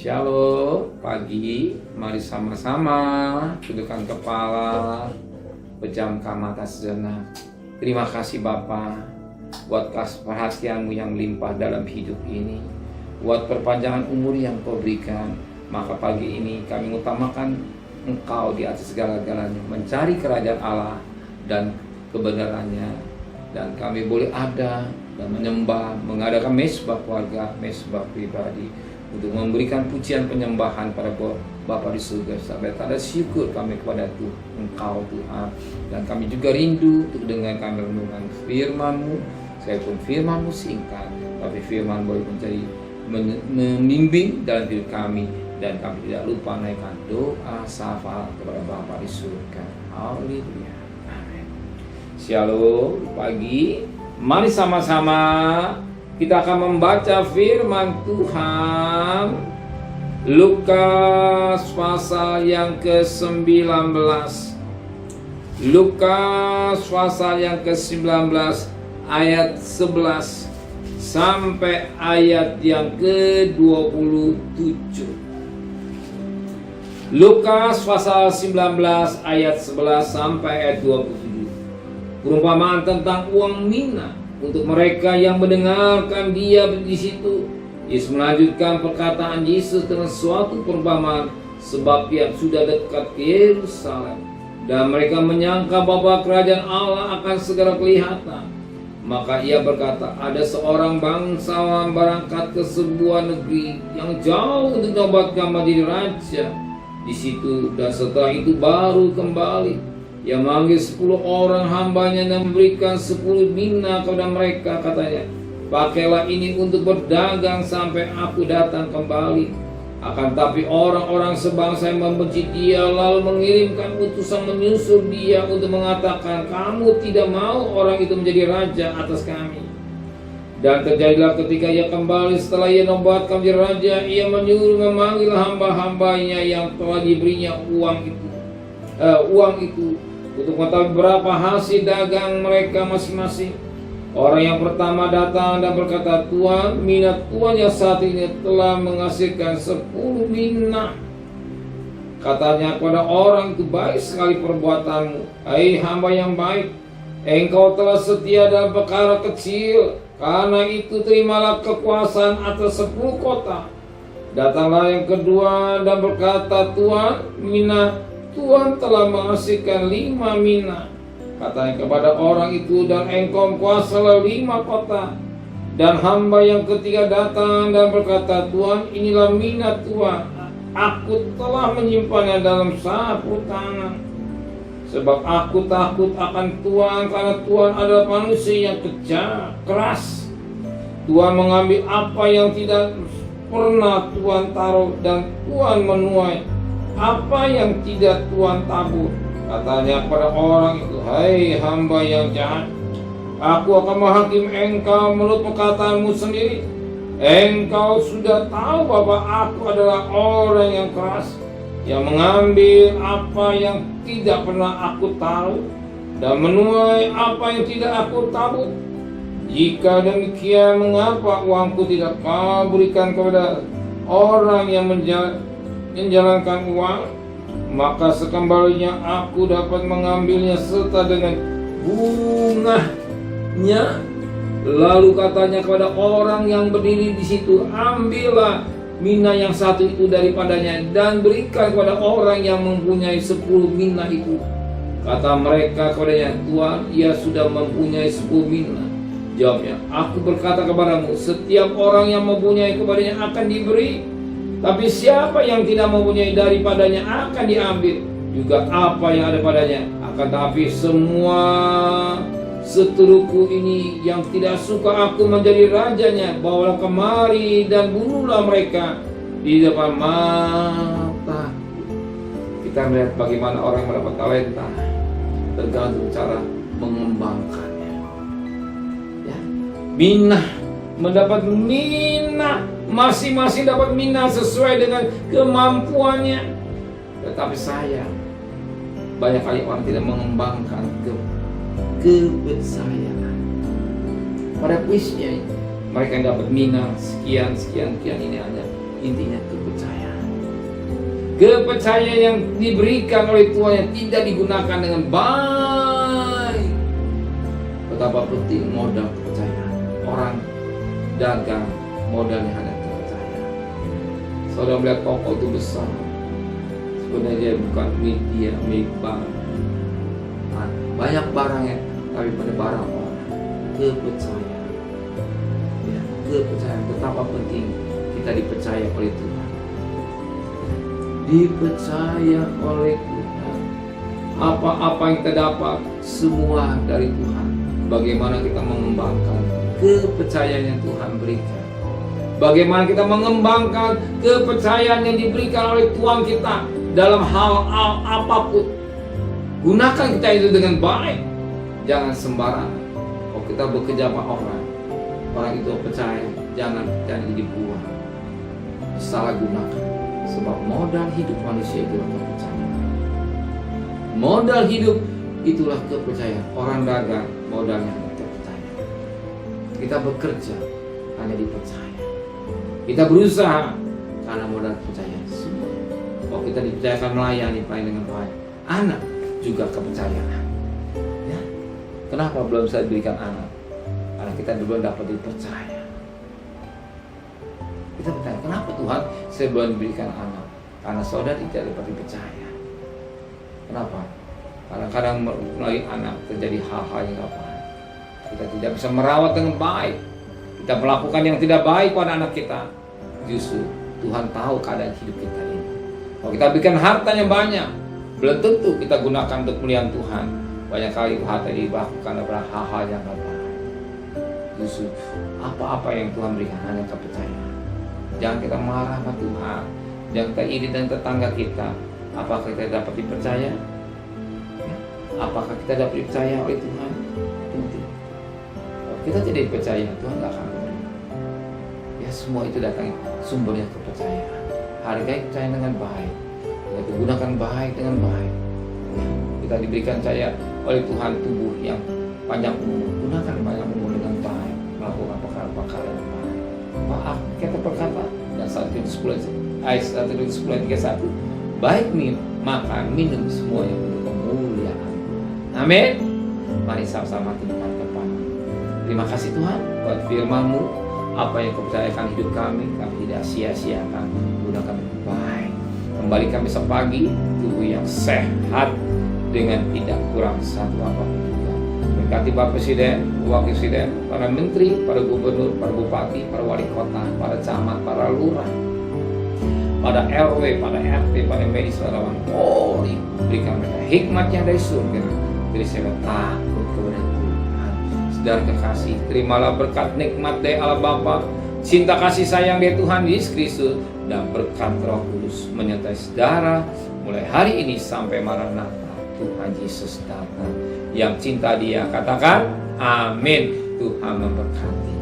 Shalom, pagi, mari sama-sama tundukkan kepala, pejamkan mata sejenak. Terima kasih Bapa buat kasih perhatianmu yang melimpah dalam hidup ini, buat perpanjangan umur yang Kau berikan. Maka pagi ini kami utamakan Engkau di atas segala-galanya, mencari kerajaan Allah dan kebenarannya, dan kami boleh ada dan menyembah, mengadakan mesbah keluarga, mesbah pribadi, untuk memberikan pujian penyembahan pada Bapa di surga. Sampai tak ada syukur kami kepada Engkau Tuhan. Dan kami juga rindu untuk dengarkan renungan firman-Mu. Sekalipun firman-Mu singkat, tapi firman boleh menjadi membimbing dalam hidup kami. Dan kami tidak lupa naikkan doa syafaat kepada Bapa di surga. Haleluya. Amin. Shalom, pagi. Mari sama-sama kita akan membaca firman Tuhan Lukas pasal yang ke-19. Lukas pasal yang ke-19 ayat 11 sampai ayat yang ke-27. Lukas pasal 19 ayat 11 sampai ayat 27. Perumpamaan tentang uang mina. Untuk mereka yang mendengarkan dia di situ, Yesus melanjutkan perkataan Yesus dengan suatu perumpamaan, sebab ia sudah dekat ke Yerusalem, dan mereka menyangka bahwa kerajaan Allah akan segera kelihatan. Maka ia berkata, ada seorang bangsawan berangkat ke sebuah negeri yang jauh untuk dinobatkan menjadi raja di situ, dan setelah itu baru kembali. Ia memanggil 10 orang hambanya dan memberikan 10 mina kepada mereka. Katanya, pakailah ini untuk berdagang sampai aku datang kembali. Akan tapi orang-orang sebangsa yang membenci dia lalu mengirimkan utusan menyusul dia untuk mengatakan, kamu tidak mau orang itu menjadi raja atas kami. Dan terjadilah ketika ia kembali setelah ia nobatkan menjadi raja, ia menyuruh memanggil hamba-hambanya yang telah diberinya uang itu untuk mengetahui berapa hasil dagang mereka masing-masing. Orang yang pertama datang dan berkata, Tuan, mina Tuan yang saat ini telah menghasilkan 10 mina. Katanya kepada orang itu, baik sekali perbuatanmu, hai hamba yang baik. Engkau telah setia dalam perkara kecil, karena itu terimalah kekuasaan atas 10 kota. Datanglah yang kedua dan berkata, Tuan, mina Tuhan telah menghasilkan 5 mina. Katanya kepada orang itu, dan engkau kuasalah 5 kota. Dan hamba yang ketiga datang dan berkata, Tuhan, inilah mina Tuhan. Aku telah menyimpannya dalam sapu tangan. Sebab aku takut akan Tuhan, karena Tuhan adalah manusia yang kejam, keras. Tuhan mengambil apa yang tidak pernah Tuhan taruh, dan Tuhan menuai apa yang tidak Tuhan tabur. Katanya kepada orang itu, hai hamba yang jahat, aku akan menghakimi engkau menurut perkataanmu sendiri. Engkau sudah tahu bahwa aku adalah orang yang keras, yang mengambil apa yang tidak pernah aku taruh, dan menuai apa yang tidak aku tabur. Jika demikian, mengapa uangku tidak kau berikan kepada orang yang menjalankan uang? Maka sekembalinya aku dapat mengambilnya serta dengan bunganya. Lalu katanya kepada orang yang berdiri di situ, ambillah mina yang satu itu daripadanya dan berikan kepada orang yang mempunyai 10 mina itu. Kata mereka kepadanya, Tuan, ia sudah mempunyai 10 mina. Jawabnya, aku berkata kepadamu, setiap orang yang mempunyai kepadanya akan diberi, tapi siapa yang tidak mempunyai daripadanya akan diambil juga apa yang ada padanya. Akan tapi semua seteruku ini yang tidak suka aku menjadi rajanya, bawalah kemari dan bunuhlah mereka di depan mata. Kita melihat bagaimana orang yang mendapat talenta, tergantung cara mengembangkannya. Ya. Mina, mendapat mina, masing-masing dapat mina sesuai dengan kemampuannya. Tetapi sayang, banyak kali orang tidak mengembangkan kepercayaan. Pada kuisnya mereka dapat mina sekian ini hanya intinya kepercayaan. kepercayaan yang diberikan oleh Tuhan yang tidak digunakan dengan baik. Betapa penting modal kepercayaan. Orang dagang modalnya hanya kepercayaan. Saudara melihat toko itu besar, sebenarnya dia bukan milik dia, milik bank. Banyak barangnya, tapi pada barang orang. Kepercayaan, ya, kepercayaan. Betapa penting kita dipercaya oleh Tuhan. Dipercaya oleh Tuhan. Apa-apa yang kita dapat semua dari Tuhan. Bagaimana kita mengembangkan kepercayaan yang Tuhan berikan. Bagaimana kita mengembangkan kepercayaan yang diberikan oleh Tuhan kita dalam hal apapun. Gunakan kita itu dengan baik. Jangan sembarangan. Kalau kita bekerja sama orang itu percaya, jangan dibuang. Salah gunakan. Sebab modal hidup manusia itulah kepercayaan. Modal hidup itulah kepercayaan. Orang dagang modalnya hanya kepercayaan. Kita bekerja hanya dipercaya. Kita berusaha karena modal kepercayaan semua. Kalau kita dipercayakan melayani paling dengan baik, anak juga kepercayaan. Ya. Kenapa belum bisa diberikan anak? Karena kita belum dapat dipercaya. Kita bertanya, kenapa Tuhan saya belum diberikan anak? Karena saudara tidak dapat dipercaya. Kenapa? Kadang-kadang melalui anak terjadi hal-hal yang tidak baik. Kita tidak bisa merawat dengan baik. Kita melakukan yang tidak baik pada anak kita. Justru Tuhan tahu keadaan hidup kita ini. Kalau kita berikan harta yang banyak, belum tentu kita gunakan untuk kemuliaan Tuhan. Banyak kali harta dilakukan adalah hal-hal yang tidak baik. Justru apa-apa yang Tuhan berikan hanya kepercayaan. Jangan kita marah sama Tuhan. Jangan kita iri dengan tetangga kita. Apakah kita dapat dipercaya? Ya. Apakah kita dapat dipercaya oleh Tuhan? Tentu. Kalau kita tidak dipercaya, Tuhan tidak akan memberi. Ya, semua itu datang sumbernya kepercayaan. Hargai kepercayaan dengan baik. Kita gunakan baik dengan baik. Ya. Kita diberikan percaya oleh Tuhan tubuh yang panjang umur. Gunakan panjang umur dengan baik. Melakukan perkara-perkara yang baik. Maaf, kita berkata dan 1:10 ayat 1:10:31, baik makan minum semuanya untuk kemuliaan. Amin. Mari sama-sama kita depan. Terima kasih Tuhan buat firman-Mu. Apa yang Kau percayakan hidup kami tidak sia-siakan. Gunakan dengan baik. Kembalikan besok pagi tubuh yang sehat dengan tidak kurang satu apapun juga. Berkati Bapak Presiden, Wakil Presiden, para menteri, para gubernur, para bupati, para wali kota, para camat, para lurah, pada RW, pada RT, pada medis, pada Polri. Berikan mereka hikmatnya dari surga. Jadi saya takut kepada Tuhan. Saudara kekasih, terimalah berkat nikmat dari Allah Bapa, cinta kasih sayang dari Tuhan Yesus Kristus, dan berkat Roh Kudus menyertai saudara mulai hari ini sampai Maranatha. Tuhan Yesus datang. Yang cinta Dia katakan amin. Tuhan memberkati.